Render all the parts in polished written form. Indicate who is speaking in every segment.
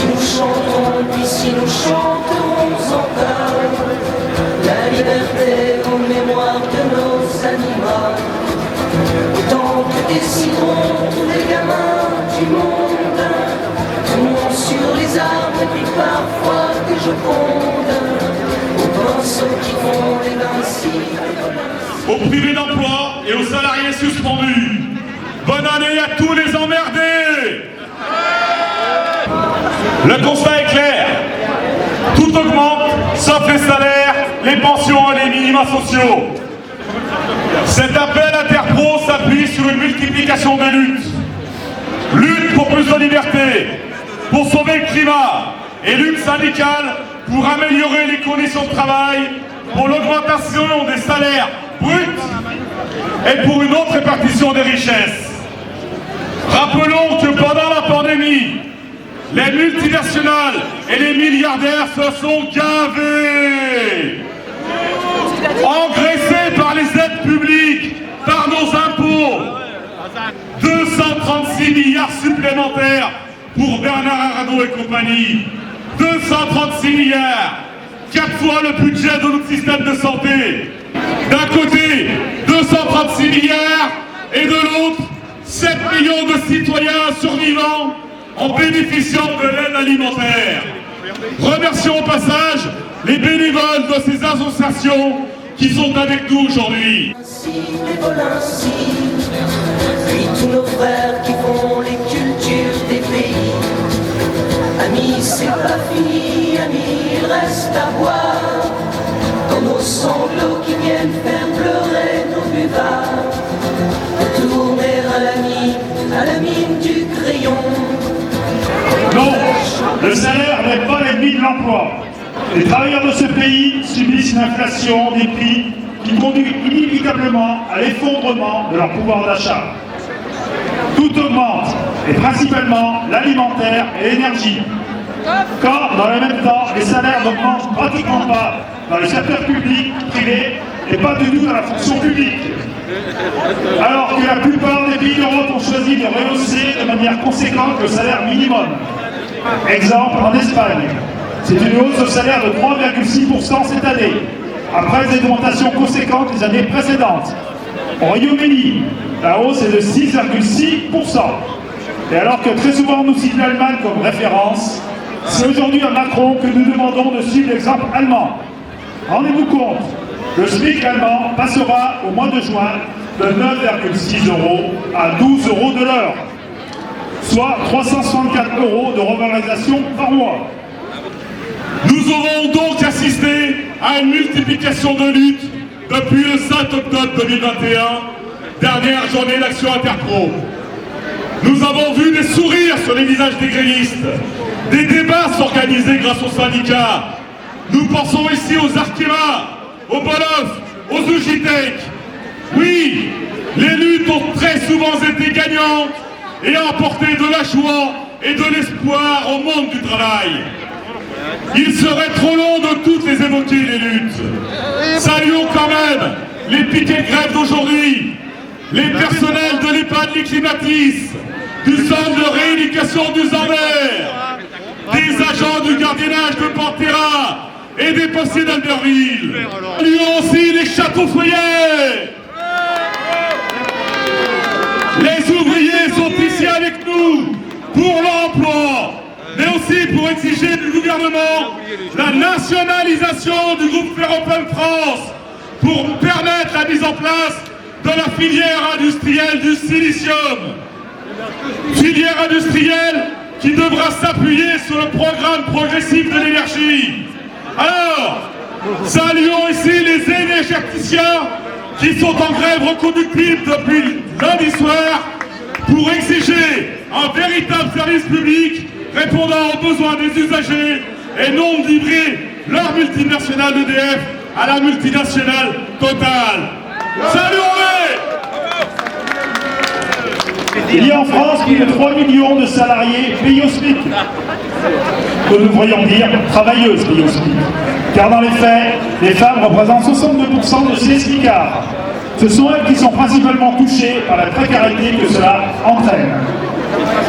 Speaker 1: si nous chantons, puis si nous chanterons encore la liberté en mémoire de nos animaux, autant que décideront tous les gamins du monde, tombons sur les arbres et puis parfois des jocondes, aux pinceaux qui font les vincibles.
Speaker 2: Aux privés d'emploi et aux salariés suspendus, bonne année à tous les emmerdés. Le constat est clair, tout augmente, sauf les salaires, les pensions et les minima sociaux. Cet appel interpro s'appuie sur une multiplication des luttes. Lutte pour plus de liberté, pour sauver le climat, et lutte syndicale pour améliorer les conditions de travail, pour l'augmentation des salaires bruts et pour une autre répartition des richesses. Rappelons que pendant la pandémie, les multinationales et les milliardaires se sont gavés, engraissés par les aides publiques, par nos impôts. 236 milliards supplémentaires pour Bernard Arnault et compagnie. 236 milliards, 4 fois le budget de notre système de santé. D'un côté, 236 milliards et de l'autre, 7 millions de citoyens survivants en bénéficiant de l'aide alimentaire. Remercions au passage les bénévoles de ces associations qui sont avec nous aujourd'hui.
Speaker 1: Les Volinsy, puis tous nos frères qui font les cultures des pays. Amis, c'est pas fini, amis, il reste à boire. Dans nos sanglots qui viennent faire pleurer nos buvards. Retourner à la mine du crayon.
Speaker 3: Non, le salaire n'est pas l'ennemi de l'emploi. Les travailleurs de ce pays subissent une inflation des prix qui conduit inévitablement à l'effondrement de leur pouvoir d'achat. Tout augmente, et principalement l'alimentaire et l'énergie. Quand, dans le même temps, les salaires n'augmentent pratiquement pas dans le secteur public, privé, et pas du tout dans la fonction publique. Alors que la plupart des pays d'Europe ont choisi de rehausser de manière conséquente le salaire minimum. Exemple, en Espagne, c'est une hausse au salaire de 3,6% cette année, après des augmentations conséquentes les années précédentes. Au Royaume-Uni, la hausse est de 6,6%. Et alors que très souvent nous cite l'Allemagne comme référence, c'est aujourd'hui à Macron que nous demandons de suivre l'exemple allemand. Rendez-vous compte, le SMIC allemand passera au mois de juin de 9,6 € à 12 € de l'heure, soit 364 € de revalorisation par mois.
Speaker 2: Nous aurons donc assisté à une multiplication de luttes depuis le 5 octobre 2021, dernière journée d'action interpro. Nous avons vu des sourires sur les visages des grévistes, des débats s'organiser grâce aux syndicats. Nous pensons ici aux Arkema, aux Bolof, aux Ugitech. Oui, les luttes ont très souvent été gagnantes et apporté de la joie et de l'espoir au monde du travail. Il serait trop long de toutes les évoquer, les luttes. Saluons quand même les piquets de grève d'aujourd'hui, les personnels de l'EHPAD Les Climatis, du centre de rééducation du Zander, des agents du gardiennage de Pantera et des postiers d'Albertville. Saluons aussi les châteaux-foyers. Les ouvriers sont ici avec nous pour l'emploi, mais aussi pour exiger du gouvernement la nationalisation du groupe Ferropem France pour permettre la mise en place de la filière industrielle du silicium. Filière industrielle qui devra s'appuyer sur le programme progressif de l'énergie. Alors, saluons ici les énergéticiens qui sont en grève reconductible depuis lundi soir pour exiger un véritable service public répondant aux besoins des usagers et non livrer leur multinationale EDF à la multinationale Total. Saluons-les!
Speaker 3: Il y a en France plus de 3 millions de salariés payés au SMIC. Que nous devrions dire travailleuses payées au SMIC. Car dans les faits, les femmes représentent 62% de ces SMICards. Ce sont elles qui sont principalement touchées par la précarité que cela entraîne.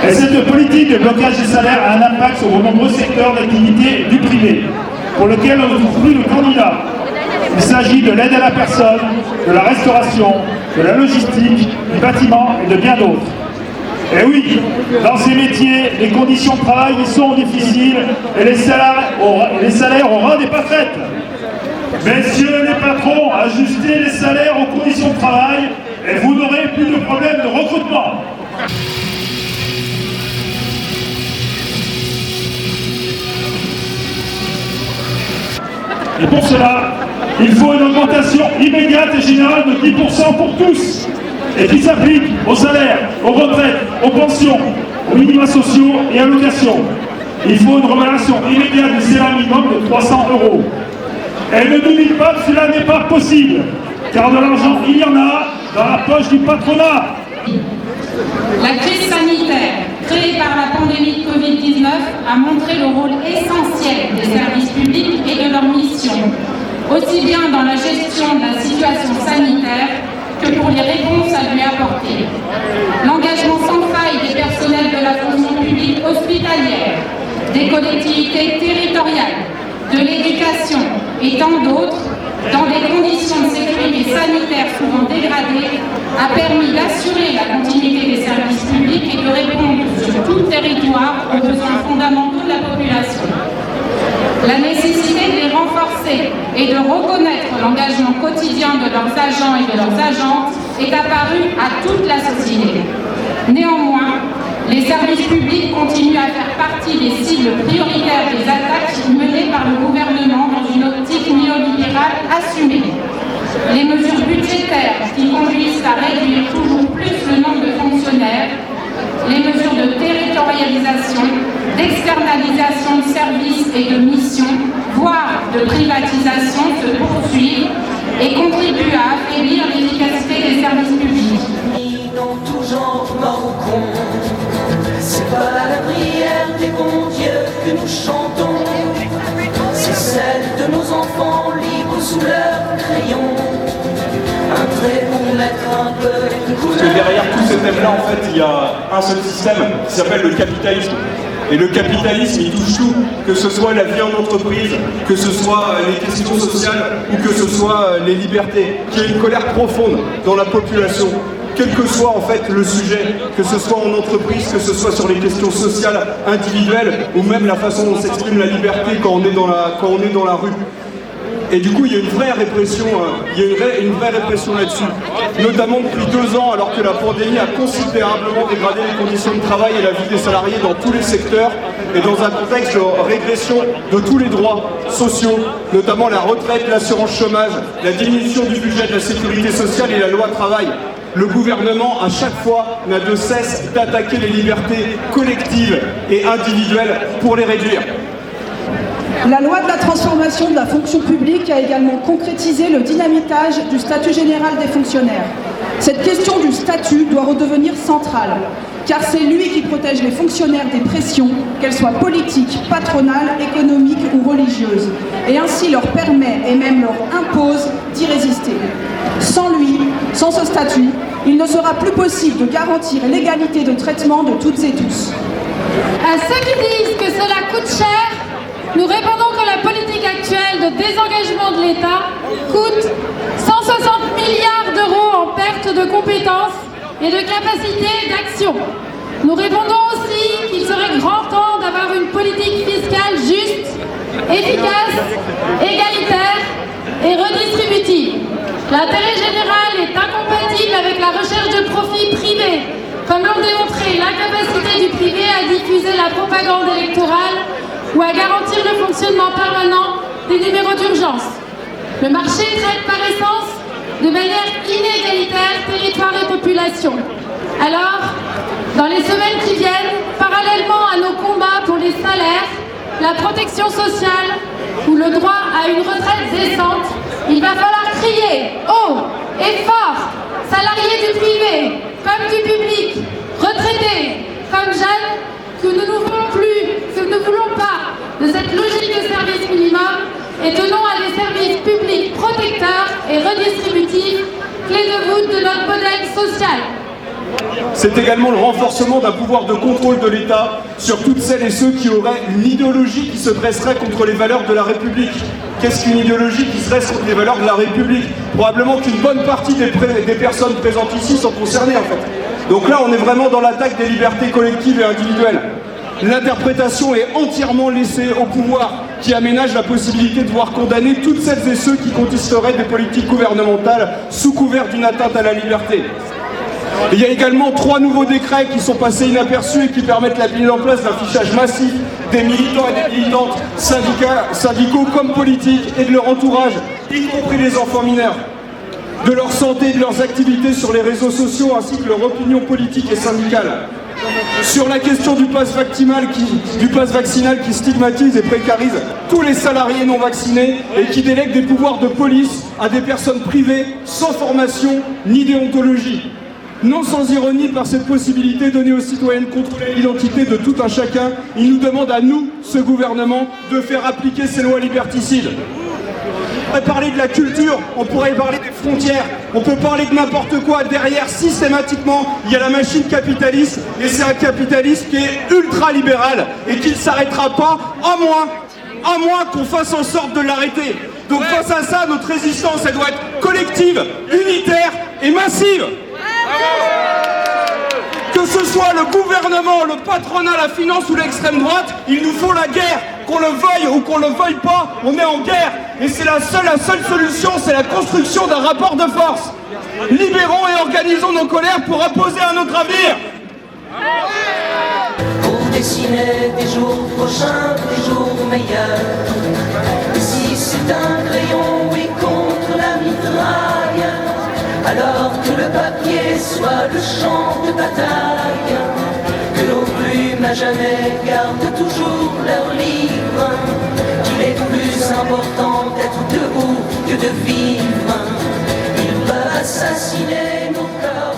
Speaker 3: Et cette politique de blocage des salaires a un impact sur de nombreux secteurs d'activité du privé, pour lequel on ne trouve plus de candidats. Il s'agit de l'aide à la personne, de la restauration, de la logistique, du bâtiment et de bien d'autres. Et oui, dans ces métiers, les conditions de travail y sont difficiles et les salaires au ras des pâquerettes. Messieurs les patrons, ajustez les salaires aux conditions de travail et vous n'aurez plus de problème de recrutement. Et pour cela, il faut une augmentation immédiate et générale de 10% pour tous, et qui s'applique aux salaires, aux retraites, aux pensions, aux minima sociaux et allocations. Il faut une revalorisation immédiate du salaire minimum de 300 €. Et ne nous dites pas que cela n'est pas possible, car de l'argent, il y en a dans la poche du patronat.
Speaker 4: La crise sanitaire créée par la pandémie de Covid-19 a montré le rôle essentiel des services publics et de leur mission, aussi bien dans la gestion de la situation sanitaire que pour les réponses à lui apporter. L'engagement sans faille des personnels de la fonction publique hospitalière, des collectivités territoriales, de l'éducation et tant d'autres, dans des conditions de sécurité sanitaire souvent dégradées, a permis d'assurer la continuité des services publics et de répondre sur tout le territoire aux besoins fondamentaux de la population. La nécessité de les renforcer et de reconnaître l'engagement quotidien de leurs agents et de leurs agentes est apparue à toute la société. Néanmoins, les services publics continuent à faire partie des cibles prioritaires des attaques menées par le gouvernement dans une optique néolibérale assumée. Les mesures budgétaires qui conduisent à réduire toujours plus le nombre de fonctionnaires, les mesures de territorialisation, d'externalisation de services et de missions, voire de privatisation se poursuivent et contribuent à affaiblir l'efficacité des services publics.
Speaker 1: Dans tout genre marocain, c'est pas la prière des bons dieux que nous chantons, c'est celle de nos enfants libres sous leur crayon. Un trait pour mettre un peu de couleur.
Speaker 5: Parce que derrière tous ces thèmes-là, en fait, il y a un seul système qui s'appelle le capitalisme. Et le capitalisme, il touche tout, que ce soit la vie en entreprise, que ce soit les questions sociales ou que ce soit les libertés. Il y a une colère profonde dans la population, quel que soit en fait le sujet, que ce soit en entreprise, que ce soit sur les questions sociales, individuelles, ou même la façon dont s'exprime la liberté quand on est dans la rue. Et du coup, il y a une vraie répression, une vraie répression là-dessus. Notamment depuis 2 ans, alors que la pandémie a considérablement dégradé les conditions de travail et la vie des salariés dans tous les secteurs, et dans un contexte de régression de tous les droits sociaux, notamment la retraite, l'assurance chômage, la diminution du budget de la sécurité sociale et la loi travail. Le gouvernement, à chaque fois, n'a de cesse d'attaquer les libertés collectives et individuelles pour les réduire.
Speaker 6: La loi de la transformation de la fonction publique a également concrétisé le dynamitage du statut général des fonctionnaires. Cette question du statut doit redevenir centrale, car c'est lui qui protège les fonctionnaires des pressions, qu'elles soient politiques, patronales, économiques ou religieuses, et ainsi leur permet et même leur impose d'y résister. Sans lui, sans ce statut, il ne sera plus possible de garantir l'égalité de traitement de toutes et tous.
Speaker 7: À ceux qui disent que cela coûte cher, nous répondons que la politique actuelle de désengagement de l'État coûte 160 milliards d'euros en perte de compétences et de capacité d'action. Nous répondons aussi qu'il serait grand temps d'avoir une politique fiscale juste, efficace, égalitaire et redistributive. L'intérêt général est incompatible avec la recherche de profits privés, comme l'ont démontré l'incapacité du privé à diffuser la propagande électorale ou à garantir le fonctionnement permanent des numéros d'urgence. Le marché traite par essence de manière inégalitaire territoire et population. Alors, dans les semaines qui viennent, parallèlement à nos combats pour les salaires, la protection sociale ou le droit à une retraite décente, il va falloir crier haut et fort, salariés du privé comme du public, retraités comme jeunes, que nous ne voulons pas de cette logique de service minimum et tenons à des services publics protecteurs et redistributifs, clés de voûte de notre modèle social.
Speaker 5: C'est également le renforcement d'un pouvoir de contrôle de l'État sur toutes celles et ceux qui auraient une idéologie qui se dresserait contre les valeurs de la République. Qu'est-ce qu'une idéologie qui se dresse contre les valeurs de la République? Probablement qu'une bonne partie des personnes présentes ici sont concernées en fait. Donc là, on est vraiment dans l'attaque des libertés collectives et individuelles. L'interprétation est entièrement laissée au pouvoir qui aménage la possibilité de voir condamner toutes celles et ceux qui contesteraient des politiques gouvernementales sous couvert d'une atteinte à la liberté. Il y a également 3 nouveaux décrets qui sont passés inaperçus et qui permettent la mise en place d'un fichage massif des militants et des militantes syndicaux comme politiques et de leur entourage, y compris les enfants mineurs, de leur santé et de leurs activités sur les réseaux sociaux ainsi que leur opinion politique et syndicale. Sur la question du pass vaccinal qui stigmatise et précarise tous les salariés non vaccinés et qui délègue des pouvoirs de police à des personnes privées sans formation ni déontologie. Non sans ironie, par cette possibilité donnée aux citoyens de contrôler l'identité de tout un chacun, il nous demande à nous, ce gouvernement, de faire appliquer ces lois liberticides. On pourrait parler de la culture, on pourrait parler des frontières, on peut parler de n'importe quoi. Derrière, systématiquement, il y a la machine capitaliste, et c'est un capitalisme qui est ultra-libéral et qui ne s'arrêtera pas, à moins qu'on fasse en sorte de l'arrêter. Donc face à ça, notre résistance, elle doit être collective, unitaire et massive. Que ce soit le gouvernement, le patronat, la finance ou l'extrême droite, il nous faut la guerre. Qu'on le veuille ou qu'on le veuille pas, on est en guerre. Et c'est la seule solution, c'est la construction d'un rapport de force. Libérons et organisons nos colères pour imposer un autre avenir.
Speaker 1: Pour dessiner des jours prochains, des jours meilleurs. Si c'est un crayon et contre la mitraille, alors que le papier soit le champ de bataille, que nos plumes à jamais gardent toujours leur livre, qu'il est plus important d'être debout que de vivre. Ils peuvent assassiner nos corps.